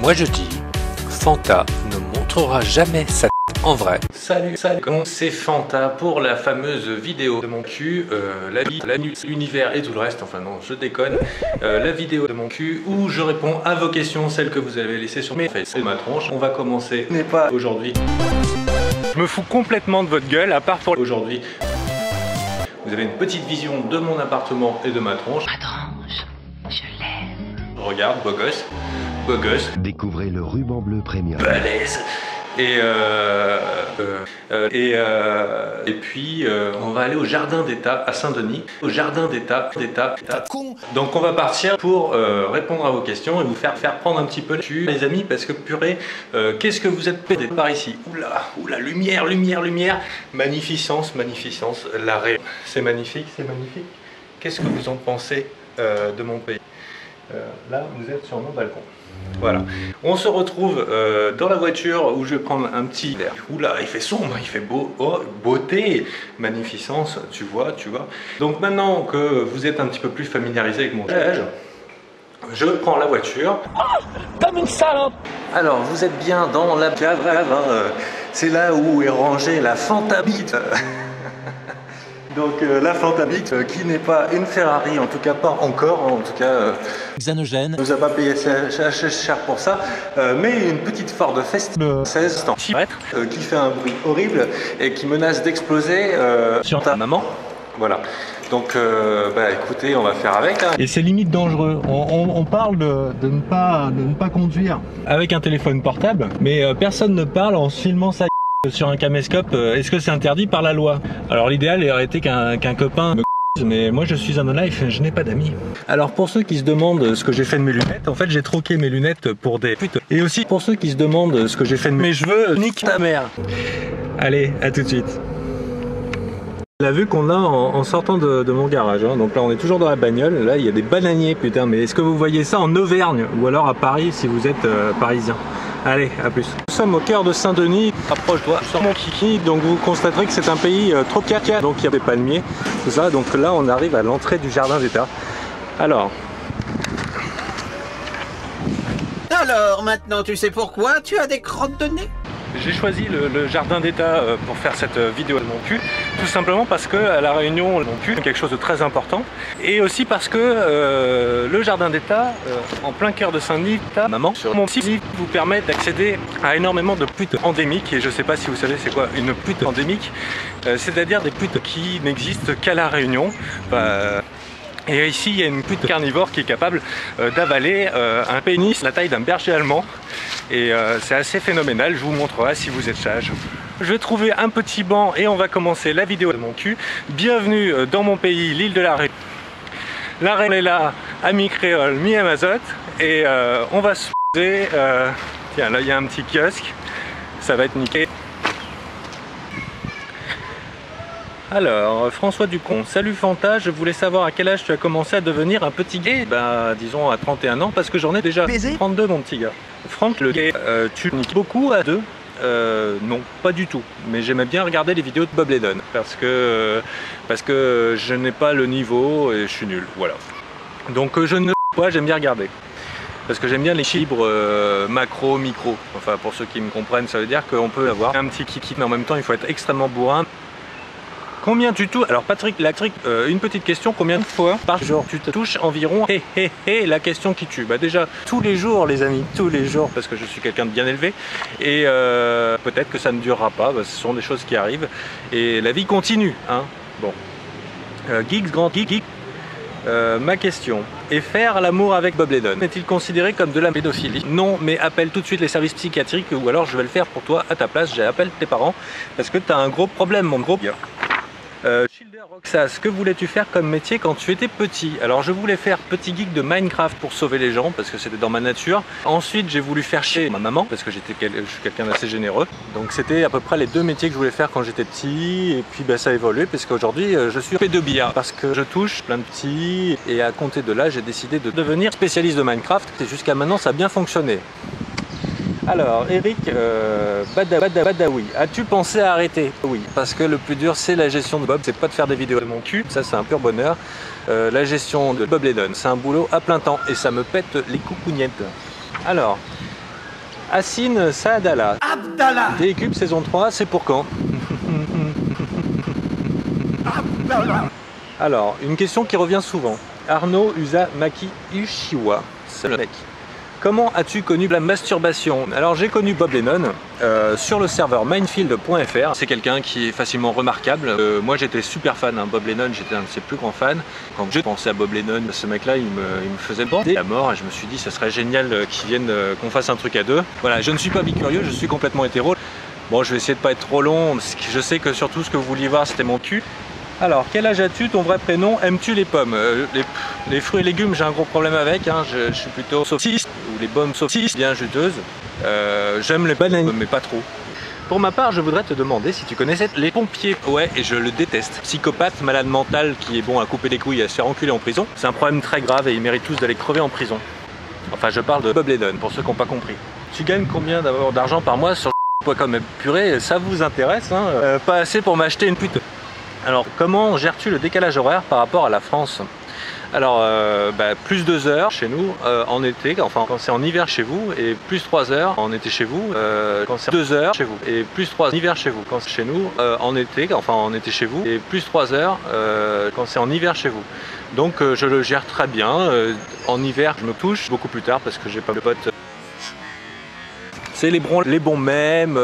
Moi je dis, Fanta ne montrera jamais sa en vrai. Salut, c'est Fanta pour la fameuse vidéo de mon cul, la vie, la nuit, l'univers et tout le reste, enfin non, je déconne. La vidéo de mon cul où je réponds à vos questions, celles que vous avez laissées sur mes fesses et ma tronche. On va commencer, mais pas aujourd'hui. Je me fous complètement de votre gueule, à part pour aujourd'hui. Vous avez une petite vision de mon appartement et de ma tronche. Ma tronche, je l'aime. Regarde, beau gosse, beau gosse. Découvrez le ruban bleu premium. Balèze. Et puis on va aller au Jardin d'État à Saint-Denis. Au Jardin d'État. Donc on va partir pour répondre à vos questions et vous faire prendre un petit peu le cul, les amis, parce que purée, qu'est-ce que vous êtes pédés par ici. Oula, lumière. Magnificence, la ré. C'est magnifique. Qu'est-ce que vous en pensez de mon pays? Là, vous êtes sur mon balcon. Voilà, on se retrouve dans la voiture où je vais prendre un petit verre. Oula, il fait sombre, il fait beau, oh, beauté, magnificence, tu vois. Donc maintenant que vous êtes un petit peu plus familiarisé avec mon siège, je prends la voiture. Oh, comme une salope. Alors, vous êtes bien dans la cave, c'est là où est rangée la Fantabite. Donc la Fantabite qui n'est pas une Ferrari, en tout cas pas encore, en tout cas Xanogène nous a pas payé cher pour ça, mais une petite Ford Fiesta 16 qui fait un bruit horrible et qui menace d'exploser sur ta maman. Voilà. Donc écoutez, on va faire avec. Hein. Et c'est limite dangereux. On parle de ne pas conduire avec un téléphone portable, mais personne ne parle en filmant sa sur un caméscope. Est-ce que c'est interdit par la loi? Alors l'idéal aurait été qu'un copain me mais moi je suis un no-life, je n'ai pas d'amis. Alors pour ceux qui se demandent ce que j'ai fait de mes lunettes, en fait j'ai troqué mes lunettes pour des putes. Et aussi pour ceux qui se demandent ce que j'ai fait de mes cheveux, nique ta mère. Allez, à tout de suite. La vue qu'on a en sortant de mon garage, hein. Donc là on est toujours dans la bagnole, là il y a des bananiers, putain, mais est-ce que vous voyez ça en Auvergne ou alors à Paris si vous êtes parisien? Allez, à plus. Nous sommes au cœur de Saint-Denis, approche-toi sur mon kiki, donc vous constaterez que c'est un pays tropical, donc il y a des palmiers, tout ça, donc là on arrive à l'entrée du Jardin d'État. Alors maintenant tu sais pourquoi tu as des crottes de nez? j'ai choisi le Jardin d'État pour faire cette vidéo de mon cul, tout simplement parce que à La Réunion, mon cul est quelque chose de très important, et aussi parce que le Jardin d'État, en plein cœur de Saint-Denis, maman, sur mon site, vous permet d'accéder à énormément de putes endémiques, et je sais pas si vous savez c'est quoi une pute endémique, c'est-à-dire des putes qui n'existent qu'à La Réunion. Et ici, il y a une pute carnivore qui est capable d'avaler un pénis la taille d'un berger allemand. Et c'est assez phénoménal, je vous montrerai si vous êtes sage. Je vais trouver un petit banc et on va commencer la vidéo de mon cul. Bienvenue dans mon pays, l'île de la Réunion. La Réunion est là, à mi-créole, mi-amazote. Et on va se poser. Tiens, là il y a un petit kiosque. Ça va être nickel. Alors, François Ducon, salut Fanta, je voulais savoir à quel âge tu as commencé à devenir un petit gay. Bah, disons à 31 ans, parce que j'en ai déjà 32 mon petit gars. Franck, le gay, tu niques beaucoup à 2 non, pas du tout, mais j'aimais bien regarder les vidéos de Bob Ledon, parce que je n'ai pas le niveau et je suis nul, voilà. Donc je ne pas, j'aime bien regarder. Parce que j'aime bien les fibres macro, micro. Enfin, pour ceux qui me comprennent, ça veut dire qu'on peut avoir un petit kiki, mais en même temps, il faut être extrêmement bourrin. Combien tu touches? Alors Patrick, une petite question, combien de fois par jour tu te touches environ? La question qui tue. Bah déjà, tous les jours les amis, tous les jours, parce que je suis quelqu'un de bien élevé. Et peut-être que ça ne durera pas, bah, ce sont des choses qui arrivent. Et la vie continue, hein. Bon. Geeks, grand geek. Ma question est faire l'amour avec Bob Ledon est-il considéré comme de la pédophilie? Non, mais appelle tout de suite les services psychiatriques ou alors je vais le faire pour toi à ta place. J'appelle tes parents parce que tu as un gros problème, mon gros gars. Schilder Roxas, que voulais-tu faire comme métier quand tu étais petit? Alors je voulais faire petit geek de Minecraft pour sauver les gens parce que c'était dans ma nature. Ensuite j'ai voulu faire chez ma maman parce que je suis quelqu'un d'assez généreux. Donc c'était à peu près les deux métiers que je voulais faire quand j'étais petit. Et puis bah, ça a évolué parce qu'aujourd'hui je suis pédobillard parce que je touche plein de petits. Et à compter de là j'ai décidé de devenir spécialiste de Minecraft. Et jusqu'à maintenant ça a bien fonctionné. Alors, Eric Badawi, as-tu pensé à arrêter? Oui, parce que le plus dur c'est la gestion de Bob, c'est pas de faire des vidéos de mon cul, ça c'est un pur bonheur. La gestion de Bob Ledon, c'est un boulot à plein temps et ça me pète les coucougnettes. Alors, Hassan Saadallah. Abdallah. Décube saison 3, c'est pour quand? Alors, une question qui revient souvent. Arnaud Uzamaki Ushiwa, c'est le mec. Comment as-tu connu la masturbation? Alors j'ai connu Bob Lennon sur le serveur minefield.fr. C'est quelqu'un qui est facilement remarquable. Moi j'étais super fan, hein. Bob Lennon, j'étais un de ses plus grands fans. Quand je pensais à Bob Lennon, ce mec-là il me faisait bander à mort et je me suis dit ça serait génial qu'il vienne, qu'on fasse un truc à deux. Voilà, je ne suis pas bicurieux, je suis complètement hétéro. Bon, je vais essayer de pas être trop long, parce que je sais que surtout ce que vous vouliez voir c'était mon cul. Alors, quel âge as-tu? Ton vrai prénom? Aimes-tu les pommes? Les fruits et légumes, j'ai un gros problème avec. Hein. Je suis plutôt saucisse, ou les pommes saucisses, bien juteuses. J'aime les bananes, mais pas trop. Pour ma part, je voudrais te demander si tu connaissais les pompiers. Ouais, et je le déteste. Psychopathe, malade mental, qui est bon à couper les couilles et à se faire enculer en prison. C'est un problème très grave et ils méritent tous d'aller crever en prison. Enfin, je parle de Bob Lennon, pour ceux qui n'ont pas compris. Tu gagnes combien d'argent par mois sur comme purée? Ça vous intéresse, hein? Pas assez pour m'acheter une pute. Alors, comment gères-tu le décalage horaire par rapport à la France? Alors, plus 2 heures chez nous en été, enfin quand c'est en hiver chez vous, et plus 3 heures en été chez vous, quand c'est 2 heures chez vous, et plus 3 en hiver chez vous, quand c'est chez nous en été, enfin en été chez vous, et plus 3 heures quand c'est en hiver chez vous. Donc je le gère très bien. En hiver, je me touche beaucoup plus tard parce que j'ai pas de potes. C'est les bons mèmes,